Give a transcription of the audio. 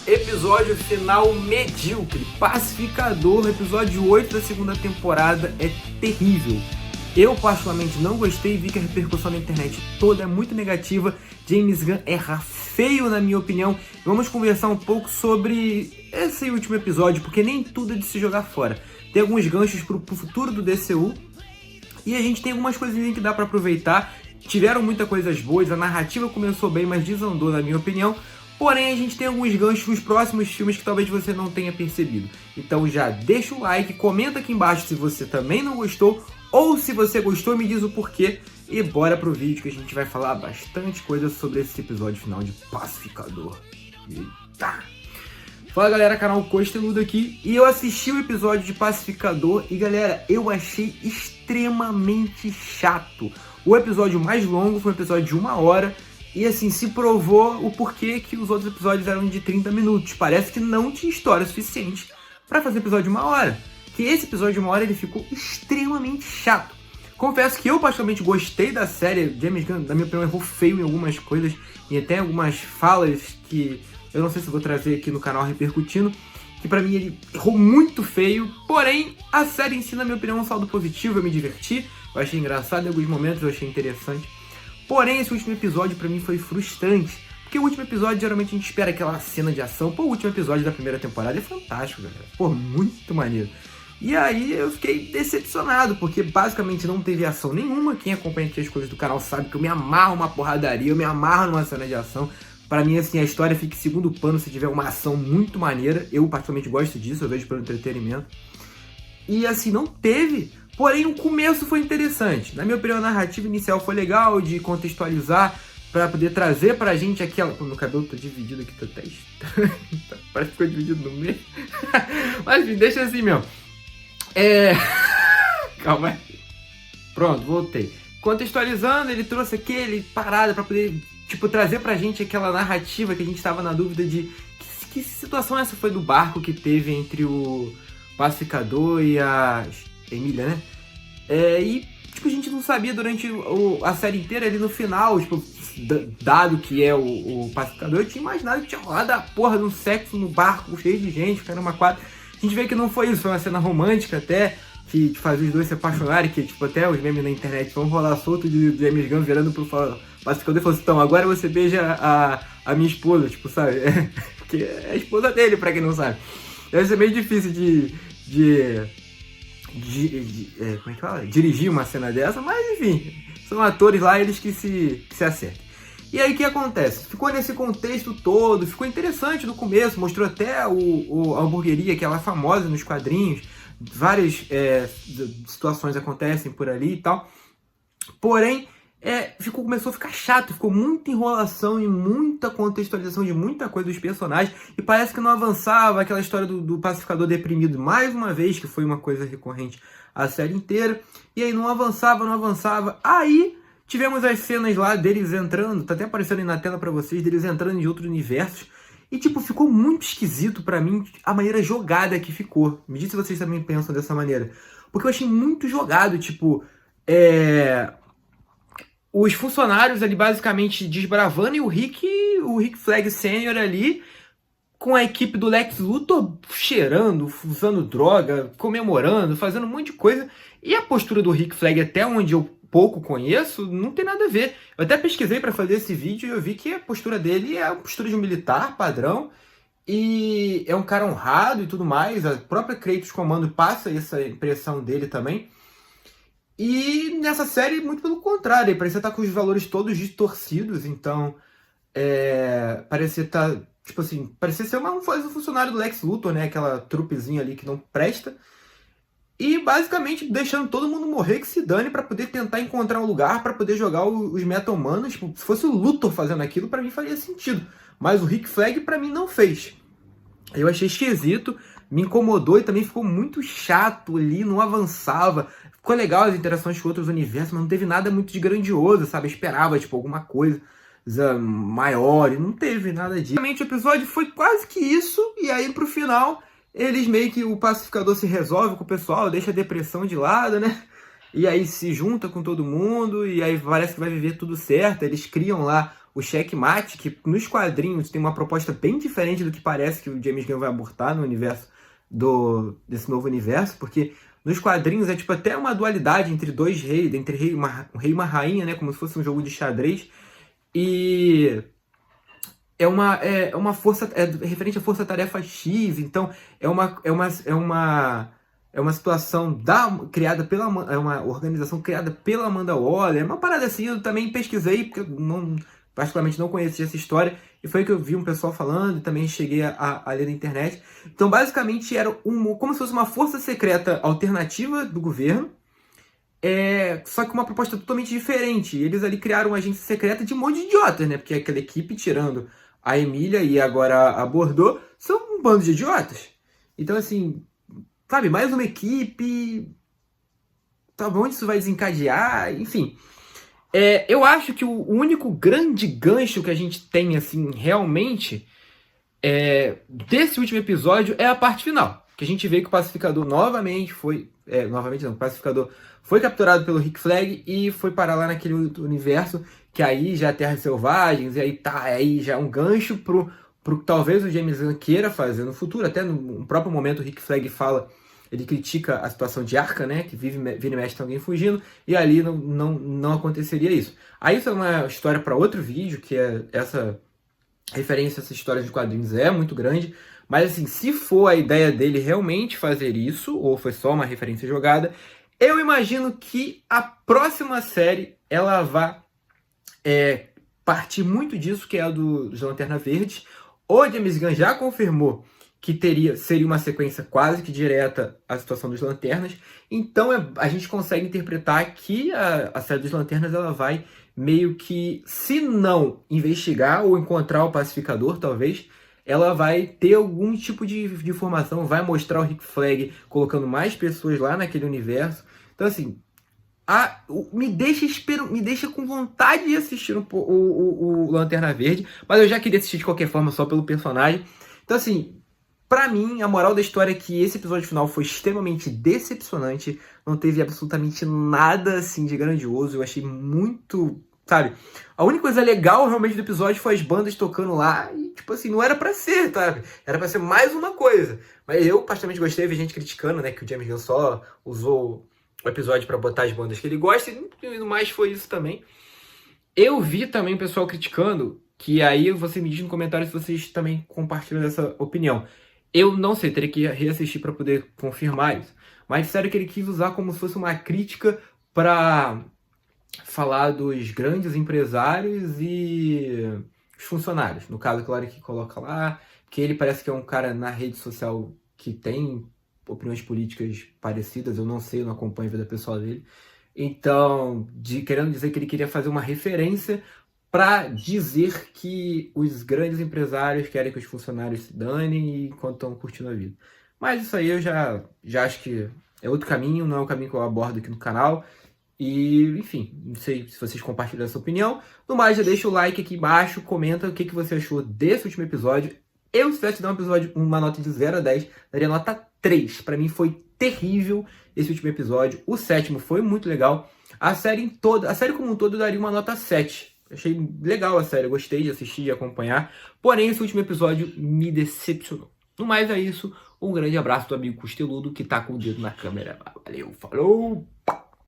Episódio final medíocre. Pacificador, episódio 8 da segunda temporada é terrível. Eu particularmente não gostei, vi que a repercussão na internet toda é muito negativa. James Gunn erra feio na minha opinião. Vamos conversar um pouco sobre esse último episódio, porque nem tudo é de se jogar fora. Tem alguns ganchos pro futuro do DCU e a gente tem algumas coisinhas que dá pra aproveitar. Tiveram muitas coisas boas, a narrativa começou bem, mas desandou na minha opinião. Porém, a gente tem alguns ganchos nos próximos filmes que talvez você não tenha percebido. Então já deixa o like, comenta aqui embaixo se você também não gostou, ou se você gostou, me diz o porquê. E bora pro vídeo que a gente vai falar bastante coisa sobre esse episódio final de Pacificador. Eita! Fala galera, canal Costeludo aqui. E eu assisti o episódio de Pacificador e galera, eu achei extremamente chato. O episódio mais longo foi um episódio de 1 hora. E assim, se provou o porquê que os outros episódios eram de 30 minutos. Parece que não tinha história suficiente para fazer episódio de 1 hora. Que esse episódio de 1 hora ele ficou extremamente chato. Confesso que eu particularmente gostei da série. James Gunn, na minha opinião, errou feio em algumas coisas. E até algumas falas que eu não sei se vou trazer aqui no canal repercutindo. Que pra mim ele errou muito feio. Porém, a série em si, na minha opinião, é um saldo positivo. Eu me diverti. Eu achei engraçado em alguns momentos, eu achei interessante. Porém, esse último episódio pra mim foi frustrante. Porque o último episódio, geralmente a gente espera aquela cena de ação. Pô, o último episódio da primeira temporada é fantástico, galera. Pô, muito maneiro. E aí eu fiquei decepcionado, porque basicamente não teve ação nenhuma. Quem acompanha aqui as coisas do canal sabe que eu me amarro numa porradaria, eu me amarro numa cena de ação. Pra mim, assim, a história fica em segundo plano se tiver uma ação muito maneira. Eu particularmente gosto disso, eu vejo pelo entretenimento. E assim, não teve. Porém, o começo foi interessante. Na minha opinião, a narrativa inicial foi legal, de contextualizar, para poder trazer pra gente aquela... Pô, meu cabelo tá dividido aqui, tá até estranho. Parece que ficou dividido no meio. Mas enfim, deixa assim mesmo. Calma aí. Pronto, voltei. Contextualizando, ele trouxe aquele parada pra poder, tipo, trazer pra gente aquela narrativa que a gente tava na dúvida de... Que situação essa foi do barco que teve entre o Pacificador e a... Emília, né? E, tipo, a gente não sabia durante a série inteira, ali no final, tipo, dado que é o Pacificador, eu tinha imaginado que tinha rolado a porra de um sexo no barco, cheio de gente, caramba, quatro. A gente vê que não foi isso, foi uma cena romântica até, que fazia os dois se apaixonarem, que, tipo, até os memes na internet vão rolar solto de James Gunn virando pro Pacificador e falou assim, então, agora você beija a minha esposa, tipo, sabe? Que é a esposa dele, pra quem não sabe. Deve ser meio difícil como é que fala? Dirigir uma cena dessa, mas enfim, são atores lá, eles que se acertam. E aí o que acontece? Ficou nesse contexto todo, ficou interessante no começo, mostrou até a hamburgueria, que ela é famosa nos quadrinhos, várias situações acontecem por ali e tal. Porém, começou a ficar chato, ficou muita enrolação e muita contextualização de muita coisa dos personagens e parece que não avançava aquela história do Pacificador deprimido mais uma vez, que foi uma coisa recorrente a série inteira, e aí não avançava, aí tivemos as cenas lá deles entrando, tá até aparecendo aí na tela pra vocês, deles entrando em outros universos, e tipo, ficou muito esquisito pra mim a maneira jogada que ficou. Me diz se vocês também pensam dessa maneira, porque eu achei muito jogado, tipo, os funcionários ali basicamente desbravando e o Rick Flag Sr. ali com a equipe do Lex Luthor cheirando, usando droga, comemorando, fazendo um monte de coisa. E a postura do Rick Flag, até onde eu pouco conheço, não tem nada a ver. Eu até pesquisei para fazer esse vídeo e eu vi que a postura dele é a postura de um militar padrão. E é um cara honrado e tudo mais. A própria Kratos Comando passa essa impressão dele também. E nessa série, muito pelo contrário, parecia estar com os valores todos distorcidos, então parecia estar, tipo assim, parecia ser um funcionário do Lex Luthor, né, aquela trupezinha ali que não presta, e basicamente deixando todo mundo morrer que se dane para poder tentar encontrar um lugar para poder jogar os meta-humanos. Tipo, se fosse o Luthor fazendo aquilo, para mim faria sentido, mas o Rick Flag para mim não fez. Eu achei esquisito, me incomodou e também ficou muito chato ali, não avançava. Ficou legal as interações com outros universos, mas não teve nada muito de grandioso, sabe? Eu esperava, tipo, alguma coisa maior e não teve nada disso. Realmente o episódio foi quase que isso, e aí pro final, eles meio que o Pacificador se resolve com o pessoal, deixa a depressão de lado, né? E aí se junta com todo mundo, e aí parece que vai viver tudo certo. Eles criam lá o Checkmate, que nos quadrinhos tem uma proposta bem diferente do que parece que o James Gunn vai abortar no universo desse novo universo, porque nos quadrinhos é tipo até uma dualidade entre dois reis, entre um rei e uma rainha, né, como se fosse um jogo de xadrez, e é uma força, é referente à força-tarefa X, então é uma situação criada é uma organização criada pela Amanda Waller, é uma parada assim. Eu também pesquisei, porque eu particularmente não conhecia essa história, e foi que eu vi um pessoal falando, e também cheguei a ler na internet. Então, basicamente, era como se fosse uma força secreta alternativa do governo, só que uma proposta totalmente diferente. Eles ali criaram uma agência secreta de um monte de idiotas, né? Porque aquela equipe, tirando a Emília e agora a Bordeaux, são um bando de idiotas. Então, assim, sabe, mais uma equipe, tá, onde isso vai desencadear, enfim. Eu acho que o único grande gancho que a gente tem, assim, realmente, desse último episódio é a parte final. Que a gente vê que o Pacificador novamente foi... novamente não, o Pacificador foi capturado pelo Rick Flag e foi parar lá naquele universo, que aí já é Terras Selvagens, e aí já é um gancho pro que talvez o James Gunn queira fazer no futuro. Até no próprio momento o Rick Flag fala... Ele critica a situação de Arca, né? Que vira e mexe tem alguém fugindo. E ali não aconteceria isso. Aí isso é uma história para outro vídeo, que é essa referência a essa história de quadrinhos é muito grande. Mas assim, se for a ideia dele realmente fazer isso, ou foi só uma referência jogada, eu imagino que a próxima série, ela vai partir muito disso, que é a dos Lanterna Verde. O James Gunn já confirmou que seria uma sequência quase que direta à situação dos Lanternas. Então a gente consegue interpretar que a série dos Lanternas ela vai meio que, se não investigar ou encontrar o Pacificador, talvez, ela vai ter algum tipo de informação, vai mostrar o Rick Flag colocando mais pessoas lá naquele universo. Então, assim, me deixa com vontade de assistir o Lanterna Verde, mas eu já queria assistir de qualquer forma só pelo personagem. Então, assim, pra mim, a moral da história é que esse episódio final foi extremamente decepcionante. Não teve absolutamente nada, assim, de grandioso. Eu achei muito, sabe? A única coisa legal, realmente, do episódio foi as bandas tocando lá. E, tipo assim, não era pra ser, sabe? Era pra ser mais uma coisa. Mas eu, particularmente, gostei. Vi gente criticando, né? Que o James Gunn só usou o episódio pra botar as bandas que ele gosta. E no mais foi isso também. Eu vi também o pessoal criticando, que aí você me diz no comentário se vocês também compartilham dessa opinião. Eu não sei, teria que reassistir para poder confirmar isso. Mas disseram que ele quis usar como se fosse uma crítica para falar dos grandes empresários e os funcionários. No caso, claro que coloca lá que ele parece que é um cara na rede social que tem opiniões políticas parecidas. Eu não sei, eu não acompanho a vida pessoal dele. Então, querendo dizer que ele queria fazer uma referência para dizer que os grandes empresários querem que os funcionários se danem enquanto estão curtindo a vida. Mas isso aí eu já acho que é outro caminho, não é um caminho que eu abordo aqui no canal. E, enfim, não sei se vocês compartilham essa opinião. No mais, já deixa o like aqui embaixo, comenta o que você achou desse último episódio. Eu, se tivesse dar um episódio, uma nota de 0 a 10, daria nota 3. Para mim foi terrível esse último episódio. O sétimo foi muito legal. A série como um todo, eu daria uma nota 7. Achei legal a série, gostei de assistir e acompanhar. Porém, esse último episódio me decepcionou. No mais é isso, um grande abraço do amigo Costeludo que tá com o dedo na câmera. Valeu, falou!